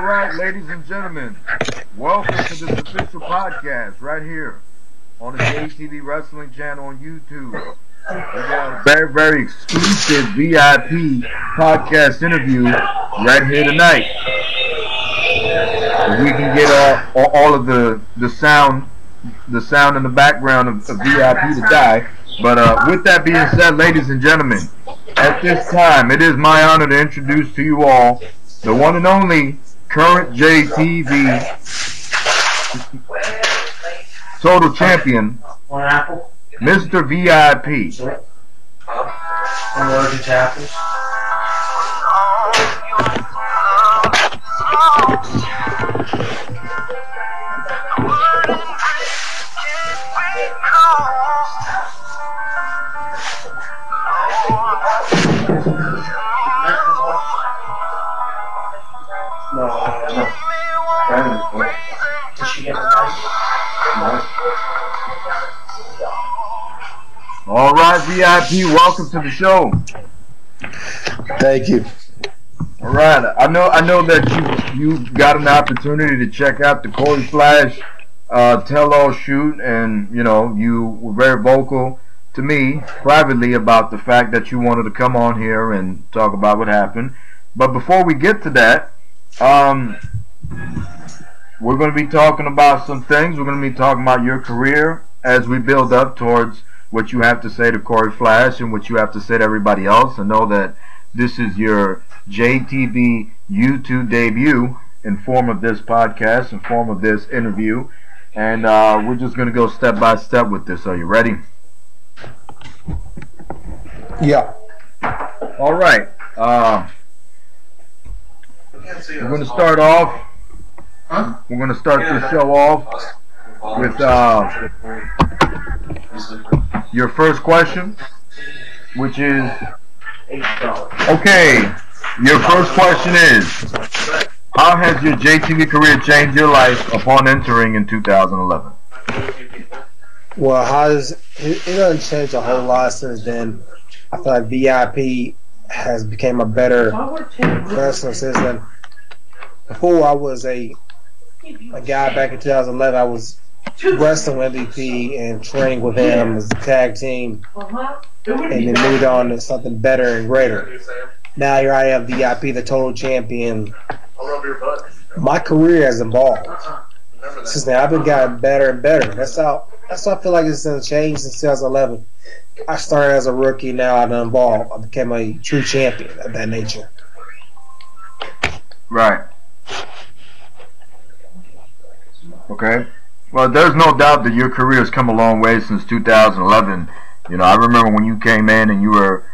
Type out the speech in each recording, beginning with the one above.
right, ladies and gentlemen, welcome to this official podcast right here on the JTV Wrestling channel on YouTube. We got a very, very exclusive VIP podcast interview right here tonight. If we can get all of the sound in the background of VIP to die. But with that being said, ladies and gentlemen, at this time, it is my honor to introduce to you all the one and only current JTV total champion, Mr. V.I.P. All right, VIP, welcome to the show. Thank you. All right, I know that you got an opportunity to check out the Corey Flash tell-all shoot, and you were very vocal to me privately about the fact that you wanted to come on here and talk about what happened. But before we get to that, we're going to be talking about some things. We're going to be talking about your career as we build up towards what you have to say to Corey Flash and what you have to say to everybody else. I know that this is your JTV YouTube debut in form of this podcast, in form of this interview. And we're just going to go step by step with this. Are you ready? Yeah. All right. We're going to start off. We're going to start this show off with your first question, which is, okay, your first question is, how has your JTV career changed your life upon entering in 2011? Well, it doesn't change a whole lot since then. I feel like VIP has become a better wrestler since then. Before I was a guy back in 2011, I was wrestling with MVP and training with him as a tag team, and then moved on to something better and greater. Now here I am, VIP, the total champion. My career has evolved since then. I've been getting better and better. That's how I feel like it's changed since 2011. I started as a rookie, now I've evolved. I became a true champion of that nature. Right. Okay. Well, there's no doubt that your career has come a long way since 2011. I remember when you came in and you were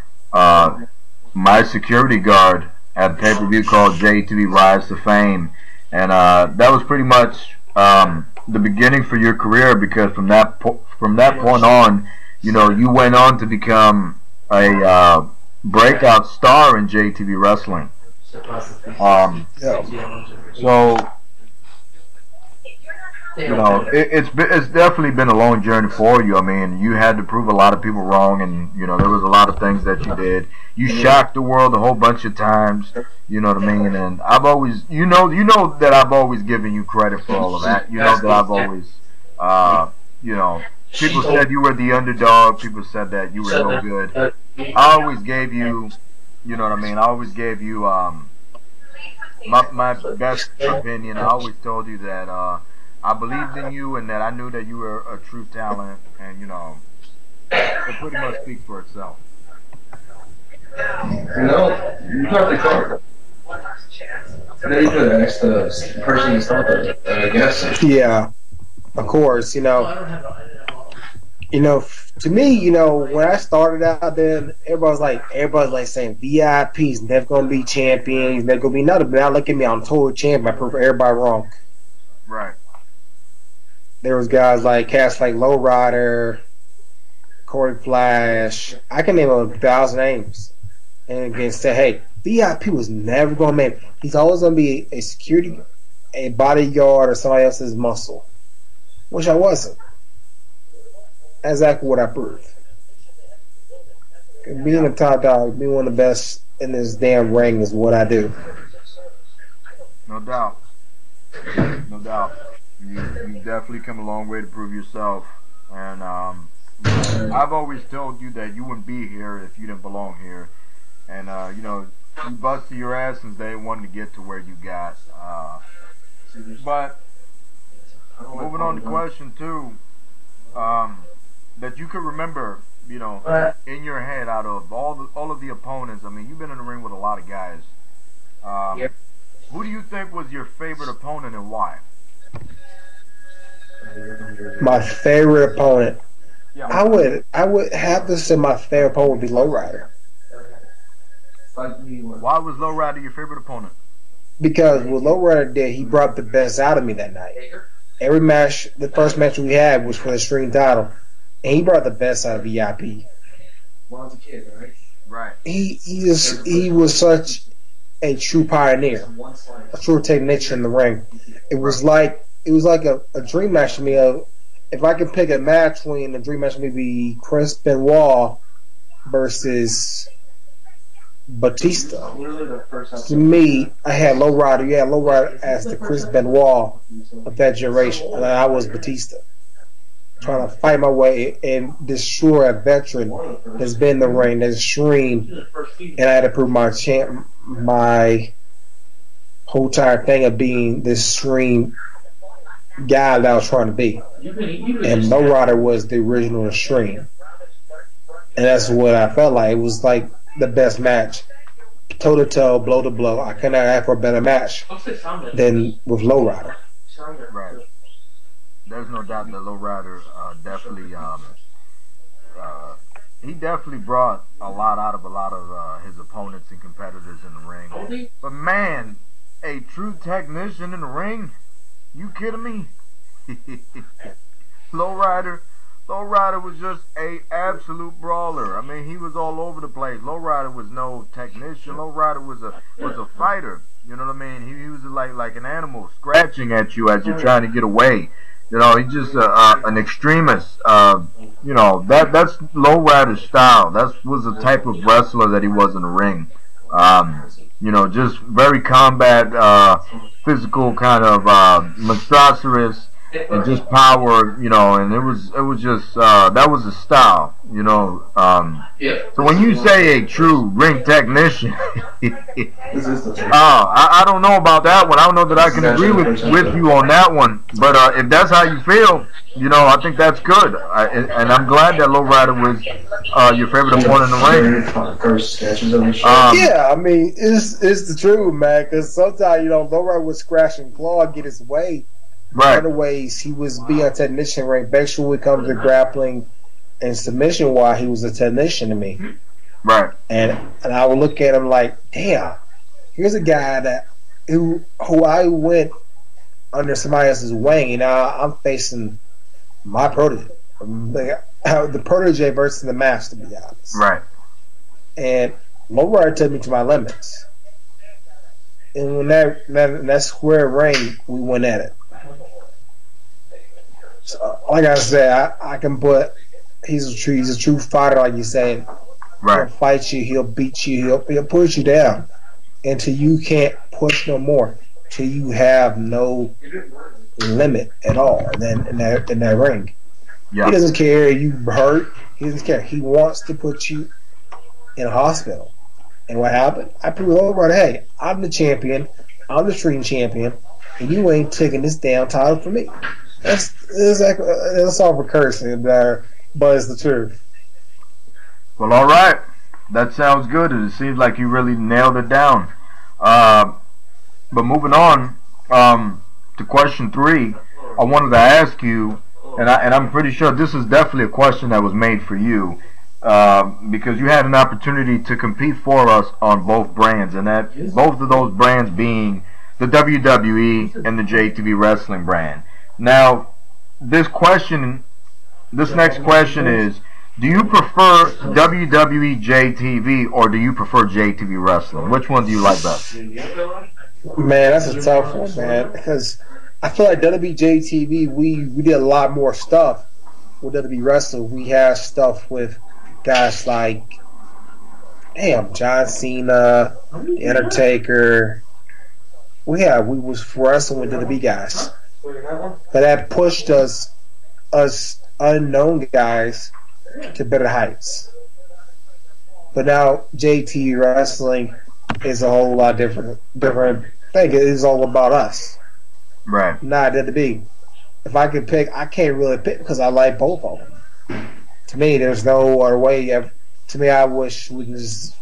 my security guard at a pay-per-view called JTV Rise to Fame, and that was pretty much the beginning for your career, because from that point on, you went on to become a breakout star in JTV wrestling. So. It's definitely been a long journey for you. I mean, you had to prove a lot of people wrong, and there was a lot of things that you did. You shocked the world a whole bunch of times. You know what I mean? And I've always, that I've always given you credit for all of that. You know that I've always, people said you were the underdog. People said that you were no good. I always gave you, you know what I mean? I always gave you my best opinion. I always told you that. I believed in you, and that I knew that you were a true talent, and it pretty much speaks for itself. You talked to Clark. Then you put the next person to start with, I guess. Yeah, of course. To me, when I started out there, everybody's like saying VIP's never gonna be champion, he's never gonna be nothing. But now look at me, I'm total champion. I prove everybody wrong. Right. There was guys like cats like Lowrider, Corey Flash. I can name 1,000 names, and again say, hey, VIP was never going to make it. He's always going to be a security, a bodyguard, or somebody else's muscle, which I wasn't. Exactly what I proved. Being a top dog, being one of the best in this damn ring is what I do. No doubt. No doubt. You definitely come a long way to prove yourself. And I've always told you that you wouldn't be here if you didn't belong here. And you busted your ass since day one to get to where you got. But moving on to question two, that you could remember, in your head out of all of the opponents. I mean, you've been in the ring with a lot of guys. Um, who do you think was your favorite opponent and why? My favorite opponent. Yeah. I would have to say my favorite opponent would be Lowrider. Why was Lowrider your favorite opponent? Because what Lowrider did, he brought the best out of me that night. Every match, the first match we had was for the Extreme title, and he brought the best out of V.I.P. Right. He was such a true pioneer, a true technician in the ring. It was like a dream match to me. If I could pick a match between a dream match, maybe Chris Benoit versus Batista. To me, I had Lowrider. You had Lowrider as the Chris Benoit of that generation, and I was Batista, trying to fight my way and destroy a veteran that's been in the ring, that's extreme, and I had to prove my whole entire thing of being this extreme guy that I was trying to be. And Lowrider was the original extreme, and that's what I felt like. It was like the best match, toe to toe, blow to blow. I could not ask for a better match than with Lowrider. Right. There's no doubt that Lowrider definitely he definitely brought a lot out of a lot of his opponents and competitors in the ring. But man, a true technician in the ring? You kidding me? Lowrider was just a absolute brawler. I mean, he was all over the place. Lowrider was no technician. Lowrider was a fighter. You know what I mean? He was like an animal scratching at you as you're trying to get away. He's just an extremist. That's Lowrider's style. That was the type of wrestler that he was in the ring. Just very combat, physical kind of monstrous and just power. And it was just that was the style. So when you say a true ring technician, I don't know about that one. I don't know that I can agree with you on that one. But if that's how you feel, I think that's good. And I'm glad that Lowrider was your favorite opponent in the ring. Yeah, I mean, it's the truth, man. Because sometimes Lowrider would scratch and claw, get his way. Right. Other ways, he was being a technician, right? Basically, when it comes to grappling and submission, why he was a technician to me. Right. And I would look at him like, damn, here's a guy who I went under somebody else's wing, and now I'm facing my protege. The protege versus the master, to be honest. Right. And Lowrider took me to my limits. And when that square ring, we went at it. So, like I said, I can put he's a true fighter, like you said. Right. He'll fight you, he'll beat you, he'll push you down until you can't push no more, till you have no limit at all. Then in that ring, yeah. He doesn't care if you hurt. He doesn't care. He wants to put you in a hospital. And what happened? I proved over, hey, I'm the champion, I'm the stream champion, and you ain't taking this damn title from me. That's all for cursing, but it's the truth. Well, all right. That sounds good. It seems like you really nailed it down. But moving on to question 3, I wanted to ask you, and I'm pretty sure this is definitely a question that was made for you, because you had an opportunity to compete for us on both brands, and that both of those brands being the WWE and the JTV Wrestling brand. Now, this next question is, do you prefer WWE JTV or do you prefer JTV Wrestling? Which one do you like best? Man, that's a tough one, man, because I feel like WWE JTV, we did a lot more stuff with WWE Wrestling. We had stuff with guys like, John Cena, The Undertaker, we was wrestling with the big guys, but that pushed us unknown guys to better heights. But now JT wrestling is a whole lot different thing. It is all about us, Right. not WWE. If I could pick, I can't really pick because I like both of them. To me, there's no other way. To me, I wish we could just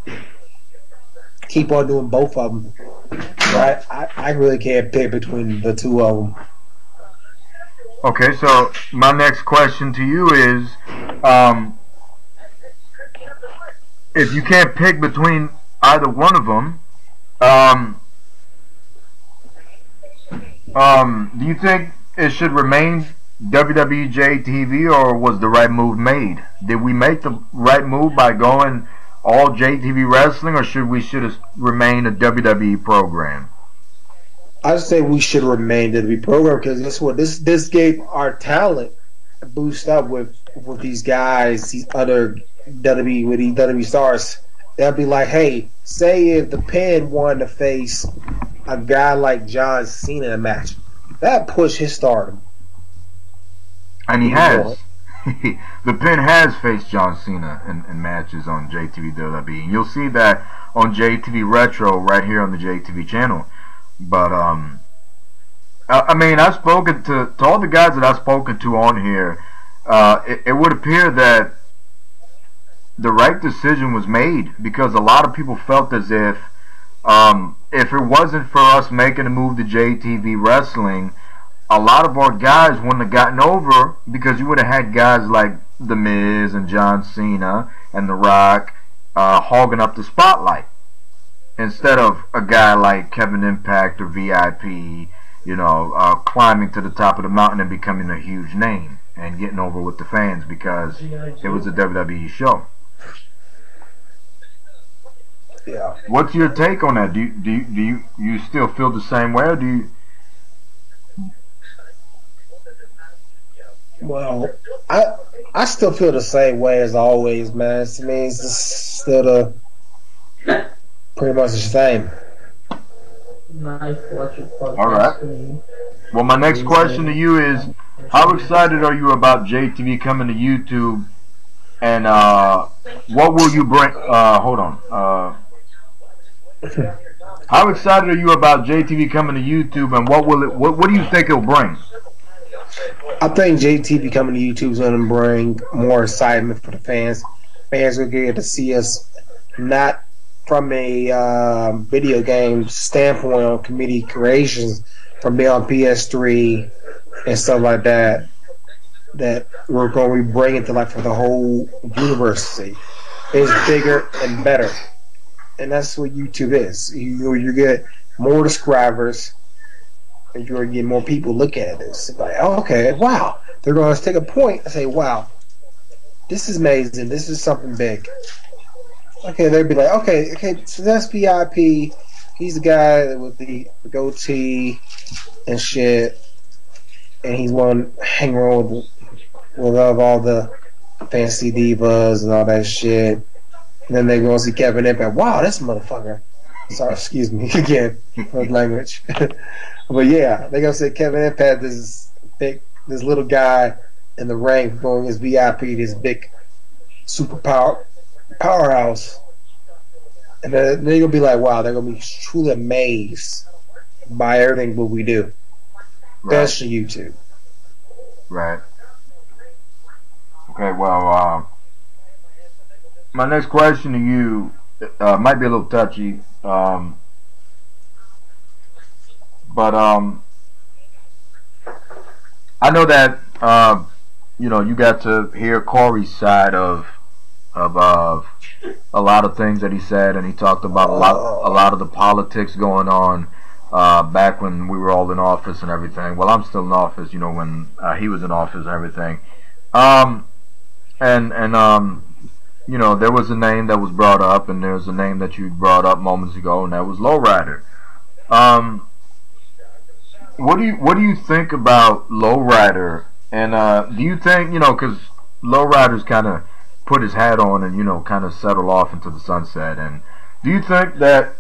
keep on doing both of them. Right? I really can't pick between the two of them. Okay, so my next question to you is, um, if you can't pick between either one of them, um, do you think it should remain WWJ TV, or was the right move made? Did we make the right move by going all JTV wrestling, or should have remained a WWE program? I say we should remain WWE program because guess what? This gave our talent a boost up with these guys, these other WWE with these WWE stars. They'll be like, hey, say if the Pen wanted to face a guy like John Cena in a match, that pushed his stardom. And he has. The Pen has faced John Cena in matches on JTV WWE, and you'll see that on JTV Retro right here on the JTV channel. But I mean, I've spoken to all the guys that I've spoken to on here. It would appear that the right decision was made, because a lot of people felt as if it wasn't for us making a move to JTV Wrestling, a lot of our guys wouldn't have gotten over, because you would have had guys like The Miz and John Cena and The Rock hogging up the spotlight, instead of a guy like Kevin Impact or V.I.P., climbing to the top of the mountain and becoming a huge name and getting over with the fans because it was a WWE show. Yeah. What's your take on that? Do you still feel the same way, or do you? Well, I still feel the same way as always, man. To me, it's just still pretty much the same. All right. Well, my next question to you is, how excited are you about JTV coming to YouTube, and what will you bring? Hold on. How excited are you about JTV coming to YouTube, and what do you think it'll bring? I think JTV coming to YouTube is going to bring more excitement for the fans. Fans will get to see us not from a video game standpoint on community creations, from being on PS3 and stuff like that, that we're going to be bringing to life for the whole universe. It's bigger and better. And that's what YouTube is. You get more subscribers, and you're going to get more people looking at this. It's like, oh, okay, wow. They're going to take a point and say, wow, this is amazing. This is something big. Okay, they'd be like, okay, so that's V.I.P. He's the guy with the goatee and shit, and he's one hang around with all the fancy divas and all that shit. And then they go see Kevin Impact. Wow, this motherfucker. Sorry, excuse me again for the language. But yeah, they gonna say Kevin Impact, this little guy in the ring going as V.I.P., this big powerhouse. And then they're gonna be like, wow, they're gonna be truly amazed by everything what we do. Right. Especially YouTube. Right. Okay, well, my next question to you might be a little touchy, but I know that you got to hear Corey's side of a lot of things that he said, and he talked about a lot of the politics going on back when we were all in office and everything. Well, I'm still in office, when he was in office and everything. There was a name that was brought up, and there's a name that you brought up moments ago, and that was Lowrider. What do you think about Lowrider? And do you think, because Lowrider's kind of put his hat on and kind of settle off into the sunset, and do you think that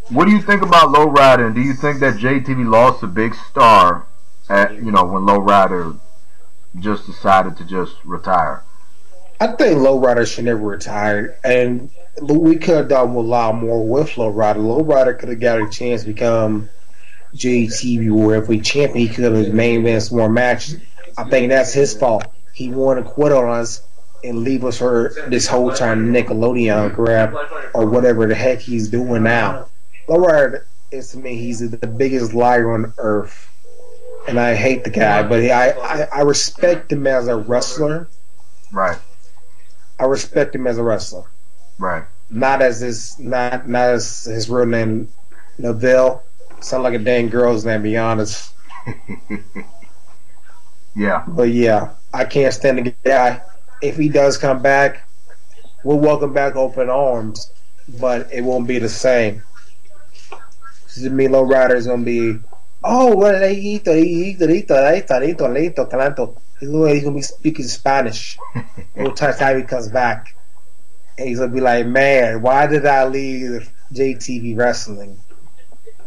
What do you think about Lowrider? And do you think that JTV lost a big star at when Lowrider just decided to just retire? I think Lowrider should never retire, and we could have done a lot more with Lowrider. Lowrider could have got a chance to become JTV or every champion. He could have main event more matches. I think that's his fault. He wanted to quit on us and leave us for this whole time Nickelodeon grab or whatever the heck he's doing now. Lowrider is to me, he's the biggest liar on earth, and I hate the guy, but I respect him as a wrestler. Right. I respect him as a wrestler. Right. Not as his real name, Neville. Sound like a dang girl's name, to be honest. Yeah. But yeah, I can't stand the guy. If he does come back, we'll welcome back open arms, but it won't be the same. To me, Lowrider is gonna be, oh, well, he's gonna be speaking Spanish. Every time he comes back, and he's gonna be like, man, why did I leave JTV Wrestling?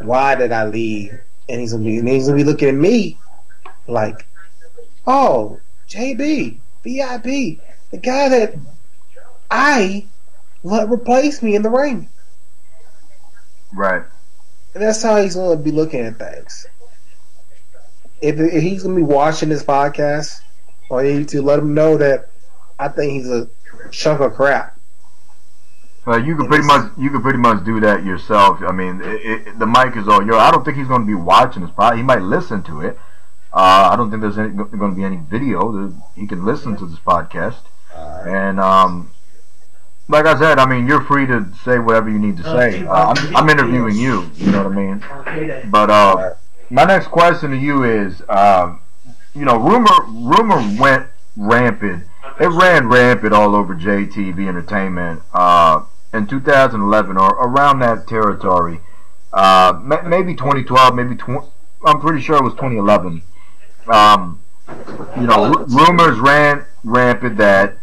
Why did I leave? And he's gonna be looking at me like, oh, JB, V.I.P, the guy that I let replace me in the ring. Right. And that's how he's gonna be looking at things. If he's gonna be watching this podcast, I need to let him know that I think he's a chunk of crap. Well, you could pretty much do that yourself. I mean, the mic is all yours. I don't think he's going to be watching this podcast. He might listen to it. I don't think there's going to be any video. He can listen to this podcast. And like I said, I mean, you're free to say whatever you need to say. I'm interviewing you. You know what I mean? But my next question to you is, rumor went rampant. It ran rampant all over JTV Entertainment in 2011 or around that territory. Maybe 2012, I'm pretty sure it was 2011. Rumors ran rampant that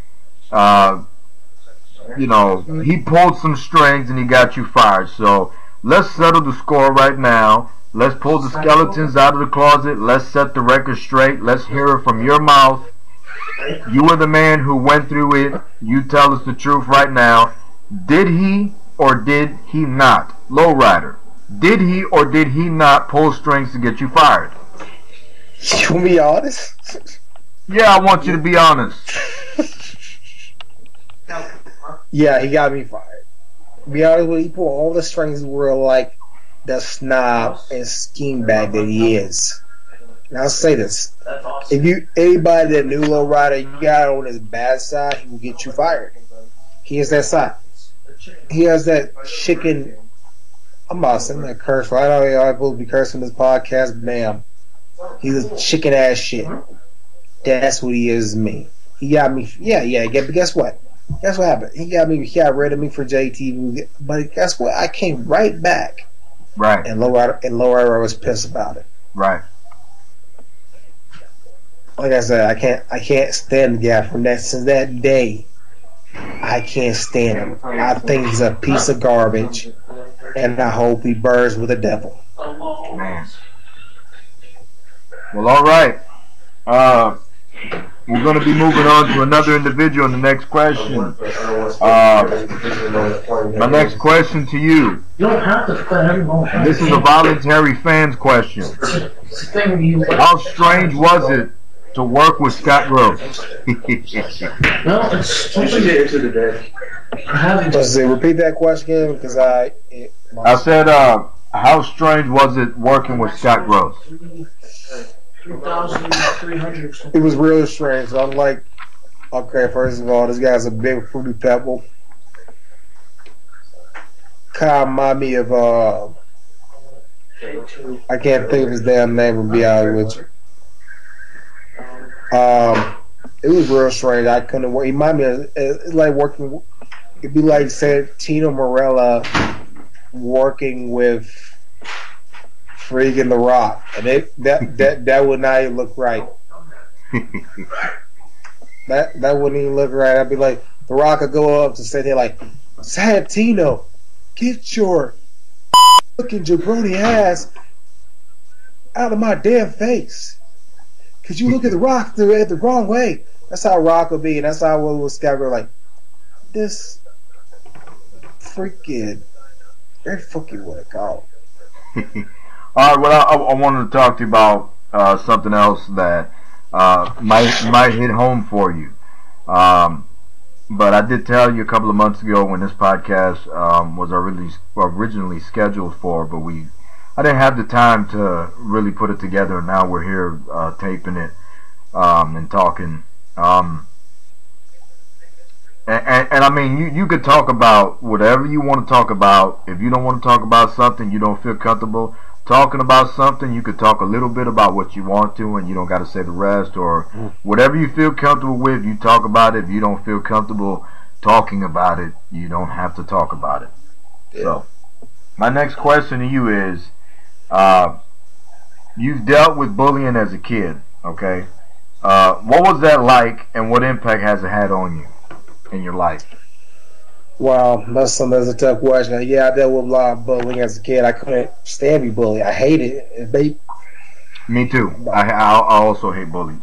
he pulled some strings and he got you fired. So let's settle the score right now. Let's pull the skeletons out of the closet. Let's set the record straight. Let's hear it from your mouth. You were the man who went through it. You tell us the truth right now. Did he or did he not? Lowrider. Did he or did he not pull strings to get you fired? You want me be honest? Yeah, I want you to be honest. Yeah, he got me fired. To be honest with you, he pulled all the strings were like the snob and scheme bag that he is. And I'll say this: if anybody that knew Lowrider, you got on his bad side, he will get you fired. He has that side. He has that chicken. I'm about to say that curse. Right? I know I'm supposed to be cursing this podcast, ma'am. He's a chicken ass shit. That's what he is to me. He got me. Yeah. But guess what? Guess what happened? He got rid of me for JTV. But guess what? I came right back. Right. And Lowrider was pissed about it. Right. Like I said, I can't stand the guy from that since that day. I can't stand him. I think he's a piece of garbage, and I hope he burns with the devil. Man. Well, all right. We're going to be moving on to another individual in the next question. My next question to you. And this is a voluntary fans question. How strange was it to work with Scott Gross? No, it's repeat that question because I said, how strange was it working with Scott Gross? It was really strange. I'm like, okay, first of all, this guy's a big fruity pebble. Kind of remind me of I can't think of his damn name to be honest with you. It was real strange. I couldn't work. He reminded me of, it's like working. It'd be like said Tino Morella working with freaking The Rock, and that would not even look right. that wouldn't even look right. I'd be like, The Rock would go up to say, they're like, Santino, get your fucking jabroni ass out of my damn face. Cause you look at the Rock the wrong way. That's how Rock would be, and that's how I was Skyward like this freaking very fucking what it called. All right, well, I wanted to talk to you about something else that might hit home for you. But I did tell you a couple of months ago when this podcast was originally scheduled for, but I didn't have the time to really put it together, and now we're here taping it and talking. And I mean, you could talk about whatever you want to talk about. If you don't want to talk about something, you don't feel comfortable talking about something, you could talk a little bit about what you want to, and you don't got to say the rest, or whatever you feel comfortable with, you talk about it. If you don't feel comfortable talking about it, you don't have to talk about it. Yeah. So, my next question to you is, you've dealt with bullying as a kid, okay? What was that like, and what impact has it had on you in your life? Wow, that's a tough question. Yeah, I dealt with a lot of bullying as a kid. I couldn't stand be bullied. I hated it. Me too. I also hate bullies.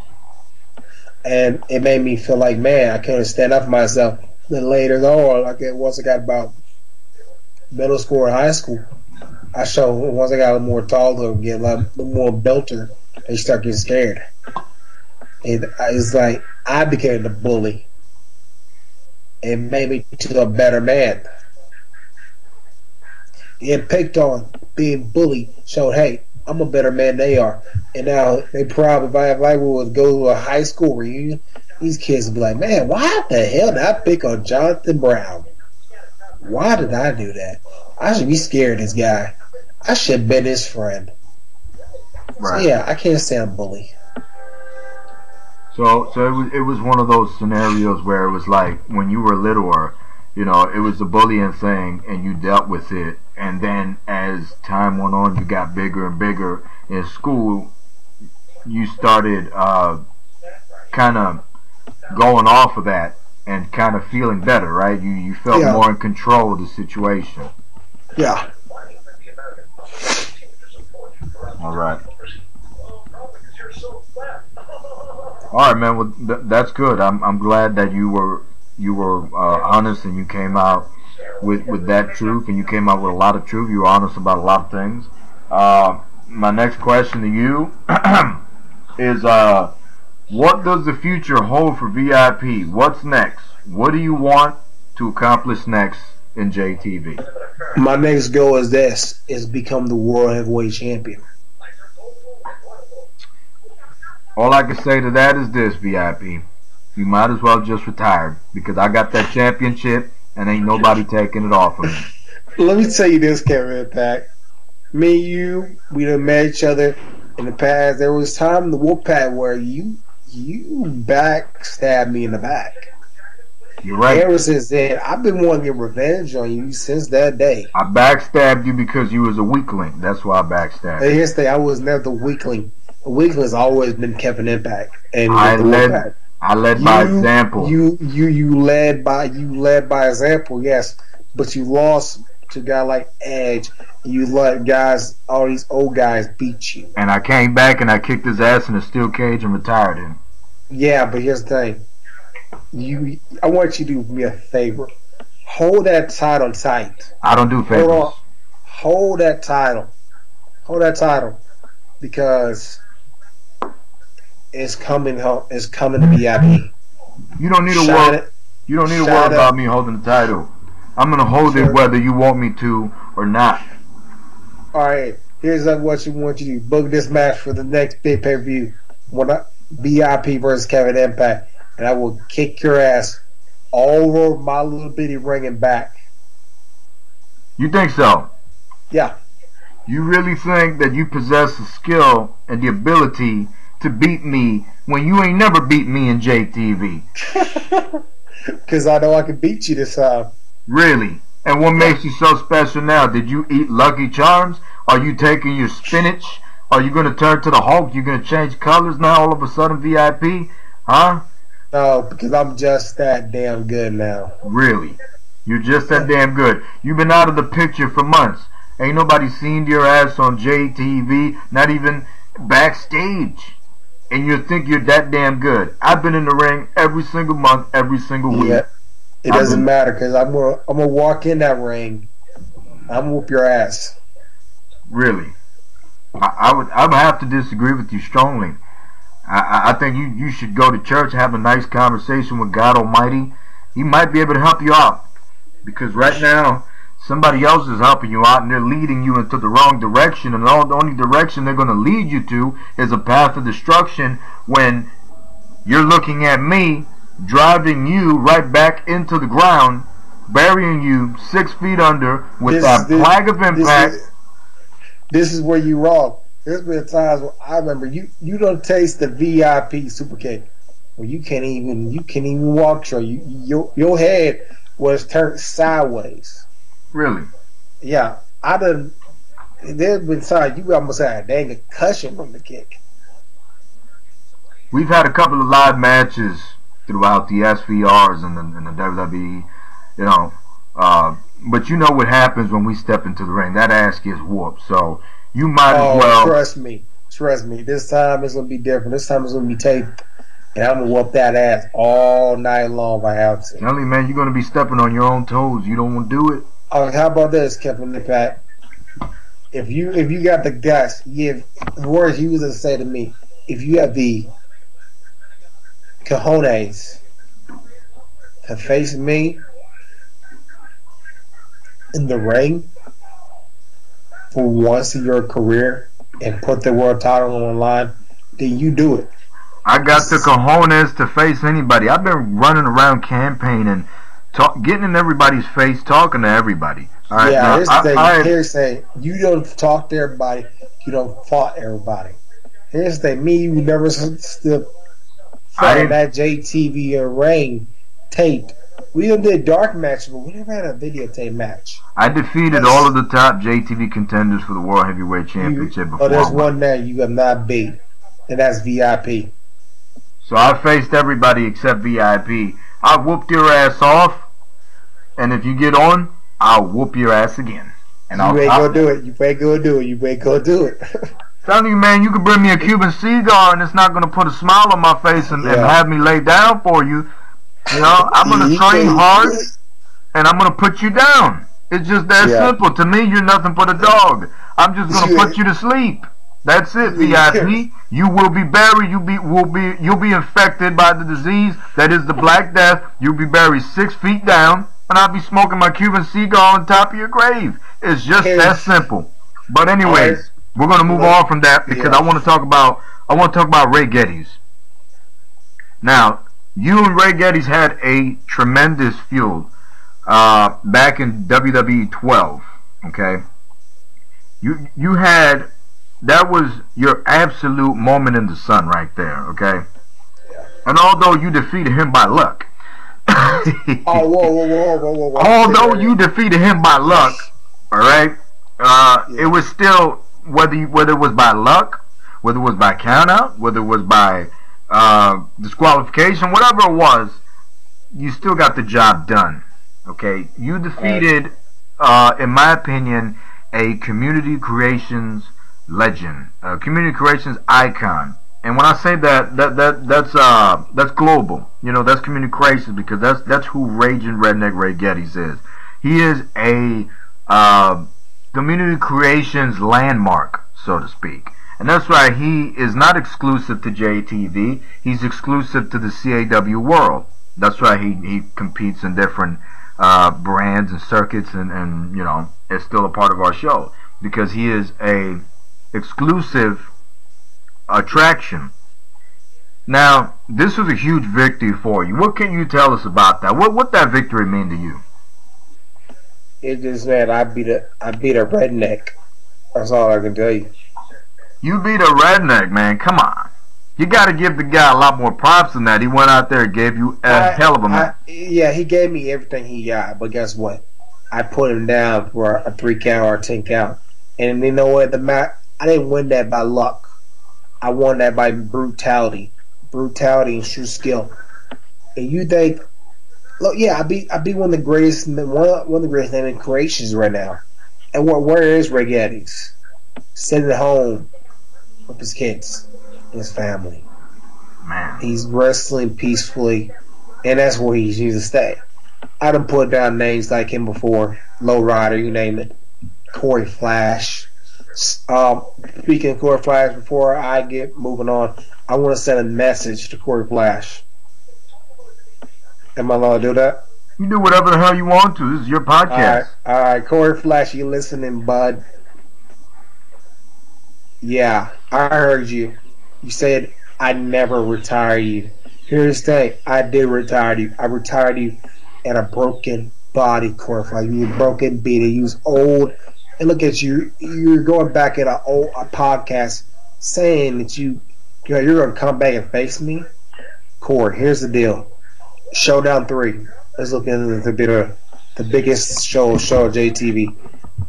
And it made me feel like, man, I couldn't stand up for myself. Then later on, once I got about middle school or high school, once I got a little more taller, get a little more belter, they start getting scared. It's like I became the bully. It made me to a better man. Getting picked on, being bullied, showed, hey, I'm a better man than they are. And now they probably, if I would go to a high school reunion, these kids would be like, man, why the hell did I pick on Jonathan Brown? Why did I do that? I should be scared of this guy. I should have been his friend. Right. So yeah, I can't stand a bully. So it was one of those scenarios where it was like when you were littler, it was the bullying thing, and you dealt with it, and then as time went on, you got bigger and bigger in school. You started kind of going off of that and kind of feeling better, right? You felt more in control of the situation. Yeah. All right. All right, man. Well, that's good. I'm glad that you were honest, and you came out with that truth, and you came out with a lot of truth. You were honest about a lot of things. My next question to you is, what does the future hold for VIP? What's next? What do you want to accomplish next in JTV? My next goal is become the world heavyweight champion. All I can say to that is this, VIP. You might as well just retire, because I got that championship and ain't nobody taking it off of me. Let me tell you this, Kevin Impact. Me and you, we done met each other in the past. There was time in the Wolfpack where you backstabbed me in the back. You're right. Ever since then, I've been wanting to get revenge on you since that day. I backstabbed you because you was a weakling. That's why I backstabbed you. Here's the thing, I was never the weakling. The weakling has always been Kevin Impact. And I led by example. You led by example, yes. But you lost to a guy like Edge. You let all these old guys beat you. And I came back and I kicked his ass in a steel cage and retired him. Yeah, but here's the thing. I want you to do me a favor. Hold that title tight. I don't do favors. Hold that title. Hold that title. Because it's coming to VIP. You don't need to worry. You don't need to worry about me holding the title. I'm gonna hold it whether you want me to or not. All right. Here's what you want you to do. Book this match for the next big pay-per-view. VIP versus Kevin Impact, and I will kick your ass all over my little bitty ring and back. You think so? Yeah. You really think that you possess the skill and the ability to beat me when you ain't never beat me in JTV? Because I know I can beat you this time. Really? And what makes you so special now? Did you eat Lucky Charms? Are you taking your spinach? Are you going to turn to the Hulk? You going to change colors now all of a sudden, VIP? Huh? No, because I'm just that damn good now. Really? You're just that damn good. You've been out of the picture for months. Ain't nobody seen your ass on JTV, not even backstage. And you think you're that damn good. I've been in the ring every single month, every single week. Yeah, it doesn't matter because I'm gonna walk in that ring. I'm gonna whoop your ass. Really, I would have to disagree with you strongly. I think you should go to church and have a nice conversation with God Almighty. He might be able to help you out because right now somebody else is helping you out and they're leading you into the wrong direction, and the only direction they're going to lead you to is a path of destruction when you're looking at me driving you right back into the ground, burying you 6 feet under with that flag of impact. This is where you wrong. There's been times where I remember you don't taste the VIP super cake where you can't even walk straight. Your head was turned sideways. Really? Yeah, there's been times you almost had a dang concussion from the kick. We've had a couple of live matches throughout the SVRs and the WWE, you know, but you know what happens when we step into the ring. That ass gets whooped. So you might as well. Trust me. This time it's gonna be different. This time it's gonna be taped, and I'm gonna whoop that ass all night long if I have to. Tell me, man, you're gonna be stepping on your own toes. You don't want to do it. How about this, Kevin Impact? If you got the guts, the words you used to say to me, if you have the cojones to face me in the ring for once in your career and put the world title on the line, then you do it. I got the cojones to face anybody. I've been running around campaigning, getting in everybody's face, talking to everybody. All right, yeah, here's the thing. You don't talk to everybody. You don't fight everybody. Here's the thing. Me, you never stood front that JTV ring taped. We did dark matches, but we never had a videotape match. I defeated all of the top JTV contenders for the World Heavyweight Championship before. Oh, there's one there you have not beat, and that's VIP. So I faced everybody except VIP. I whooped your ass off, and if you get on, I'll whoop your ass again. And you ain't gonna do it. You ain't gonna do it. You ain't gonna do it. Telling you, man, you can bring me a Cuban cigar, and it's not gonna put a smile on my face and have me lay down for you. You know, I'm going to train hard, and I'm going to put you down. It's just that simple. To me, you're nothing but a dog. I'm just going to put you to sleep. That's it, VIP. You will be buried. You'll be infected by the disease that is the Black Death. You'll be buried 6 feet down, and I'll be smoking my Cuban cigar on top of your grave. It's just that simple. But anyways, we're going to move on from that because I want to talk about Ray Geddes. Now, you and Ray Geddes had a tremendous feud back in WWE 12. Okay, you had that was your absolute moment in the sun right there. Okay, and although you defeated him by luck, whoa. Although you defeated him by luck, all right, it was still whether it was by luck, whether it was by countout, whether it was by disqualification, whatever it was, you still got the job done. Okay, you defeated, in my opinion, a community creations legend, a community creations icon. And when I say that's global. You know, that's community creations because that's who Raging Redneck Ray Geddes is. He is a community creations landmark, so to speak. And that's why he is not exclusive to JTV. He's exclusive to the CAW world. That's why he competes in different brands and circuits, and you know, is still a part of our show because he is a exclusive attraction. Now, this was a huge victory for you. What can you tell us about that? What that victory mean to you? It just meant I beat a redneck. That's all I can tell you. You beat a redneck, man. Come on. You got to give the guy a lot more props than that. He went out there and gave you a hell of a match. Yeah, he gave me everything he got. But guess what? I put him down for a 3 count or a 10 count. And you know what? I didn't win that by luck. I won that by brutality. Brutality and shoot skill. And you think, look, yeah, I beat one of the greatest name in creations right now. And where is Ray Geddes? Sitting at home with his kids and his family. Man. He's wrestling peacefully, and that's where he needs to stay. I done put down names like him before. Lowrider, you name it. Corey Flash. Speaking of Corey Flash, before I get moving on, I want to send a message to Corey Flash. Am I allowed to do that? You do whatever the hell you want to. This is your podcast. All right, Corey Flash, you listening, bud? Yeah, I heard you. You said I never retire you. Here's the thing: I did retire you. I retired you at a broken body, Corey Flash. You were broken, beaten. You was old, and look at you. You're going back at a podcast saying that you're going to come back and face me. Corey, here's the deal: Showdown 3. Let's look into the biggest show on JTV.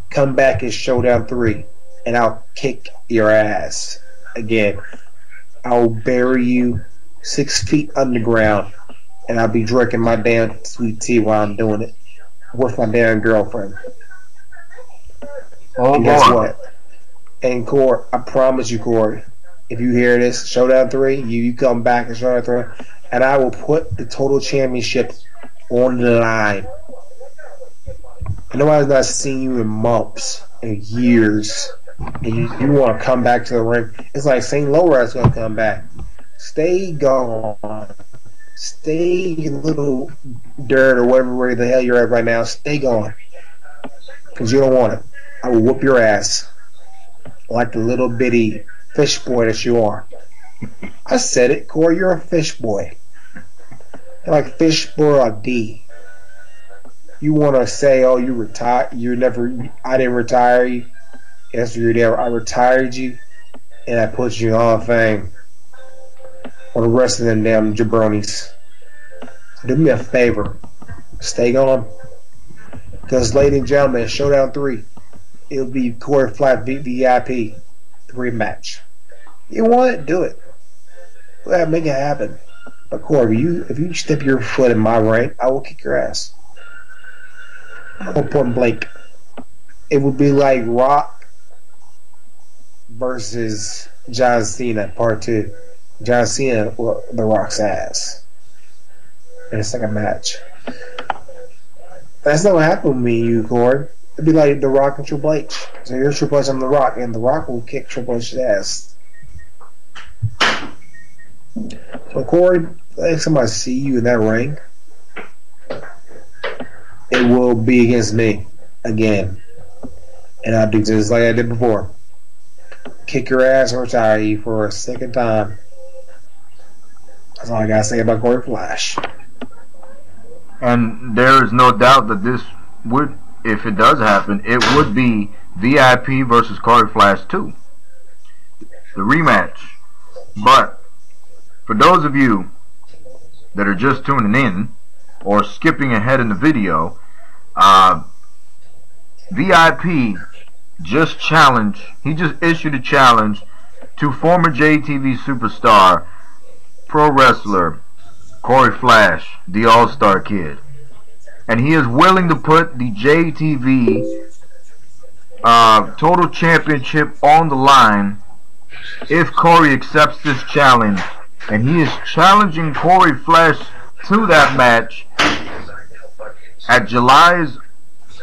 Come back in Showdown 3, and I'll kick your ass again. I'll bury you 6 feet underground, and I'll be drinking my damn sweet tea while I'm doing it with my damn girlfriend. Oh, and guess what? And Corey, I promise you, Corey, if you hear this, Showdown 3, you come back and Showdown 3, and I will put the total championship on the line. I know I've not seen you in months and years, and you want to come back to the ring. It's like St. Laurent's going to come back. Stay gone. Stay in little dirt or whatever the hell you're at right now. Stay gone. Because you don't want it. I will whoop your ass like the little bitty fish boy that you are. I said it, Corey. You're a fish boy. You're like fish boy or D. You want to say, oh, you retired. I didn't retire you. Yes, you're there. I retired you, and I put you in Hall of Fame. Or the rest of them damn jabronis. Do me a favor. Stay gone. Because, ladies and gentlemen, Showdown 3, it'll be Corey Flash beat V.I.P. 3 match. You want it? Do it. Go ahead, make it happen. But Corey, if you step your foot in my ring, I will kick your ass. Point blank. It would be like Rock versus John Cena, part 2. John Cena will the Rock's ass in a second match. That's not what happened with me and you, Corey. It'd be like The Rock and Triple H. So here's Triple H on The Rock, and The Rock will kick Triple H's ass. So Corey, next time I see you in that ring, it will be against me again. And I'll do just like I did before. Kick your ass or retire you for a second time. That's all I gotta say about Corey Flash. And there is no doubt that this would, if it does happen, it would be V.I.P. versus Corey Flash 2. The rematch. But for those of you that are just tuning in or skipping ahead in the video, V.I.P. just challenged, he just issued a challenge to former JTV superstar, pro wrestler Corey Flash, the All-Star Kid. And he is willing to put the JTV Total Championship on the line if Corey accepts this challenge. And he is challenging Corey Flash to that match at July's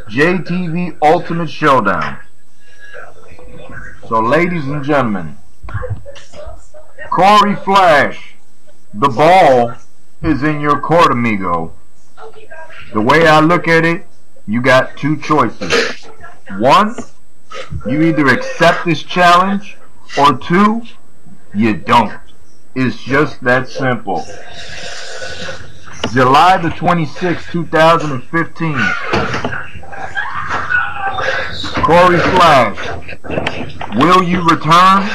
JTV Ultimate Showdown. So ladies and gentlemen, Corey Flash, the ball is in your court, amigo. The way I look at it, you got 2 choices. 1, you either accept this challenge, or 2, you don't. It's just that simple. July the 26th, 2015. Corey Flash, will you return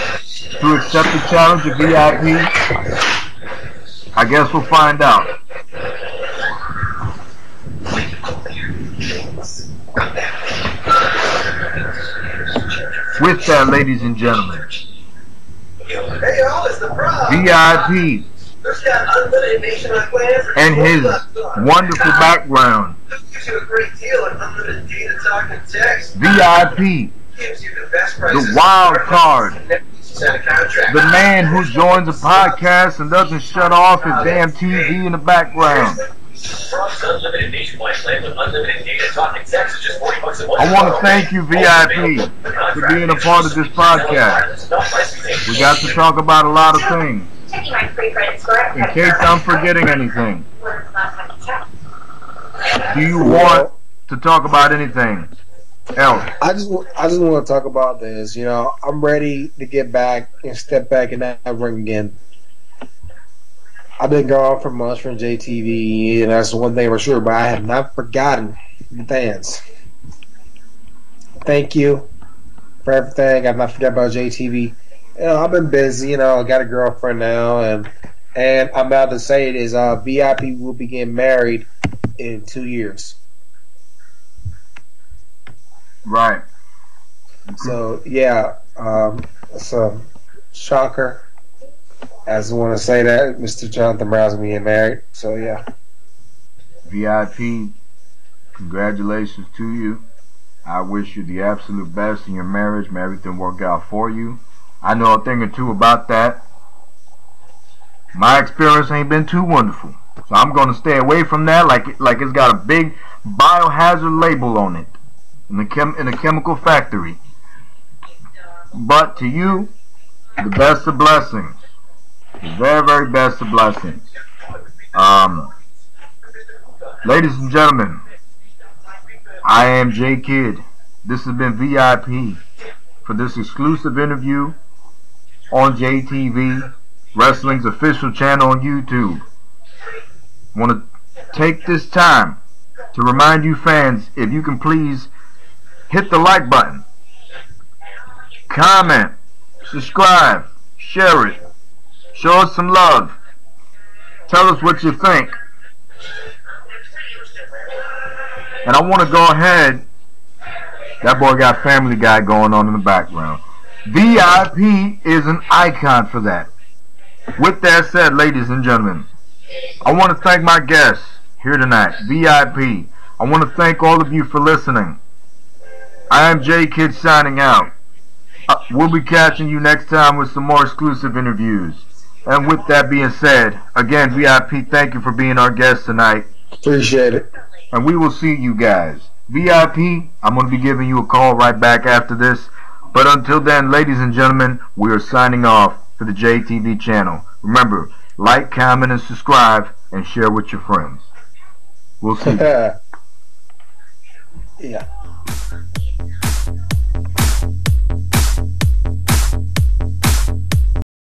to accept the challenge of V.I.P.? I guess we'll find out. With that, ladies and gentlemen, V.I.P. and his wonderful background. V.I.P. The wild card. The man who joins a podcast and doesn't shut off his damn TV in the background. I want to thank you, V.I.P., for being a part of this podcast. We got to talk about a lot of things. In case I'm forgetting anything, do you want to talk about anything else? I just want to talk about this. You know, I'm ready to get back and step back in that ring again. I've been gone for months from JTV, and that's one thing for sure. But I have not forgotten the fans. Thank you for everything. I've not forgotten about JTV. You know, I've been busy. You know, I got a girlfriend now, and I'm about to say it is V.I.P. will be getting married in 2 years. Right. So yeah, it's a shocker. As I want to say that Mr. Jonathan Brown's being married. So yeah. V.I.P. Congratulations to you. I wish you the absolute best in your marriage. May everything work out for you. I know a thing or two about that. My experience ain't been too wonderful, so I'm gonna stay away from that. Like it's got a big biohazard label on it in the chemical factory. But to you, the best of blessings. The very, very best of blessings. Ladies and gentlemen, I am J Kid. This has been V.I.P. for this exclusive interview on JTV, Wrestling's official channel on YouTube. I want to take this time to remind you fans, if you can please hit the like button, comment, subscribe, share it, show us some love, tell us what you think. And I want to go ahead, that boy got Family Guy going on in the background. V.I.P. is an icon for that. With that said, ladies and gentlemen, I want to thank my guests here tonight, V.I.P. I want to thank all of you for listening. I am J Kid signing out. We'll be catching you next time with some more exclusive interviews. And with that being said, again, V.I.P., thank you for being our guest tonight. Appreciate it. And we will see you guys. V.I.P., I'm going to be giving you a call right back after this. But until then, ladies and gentlemen, we are signing off for the JTV channel. Remember, like, comment, and subscribe, and share with your friends. We'll see you. Yeah.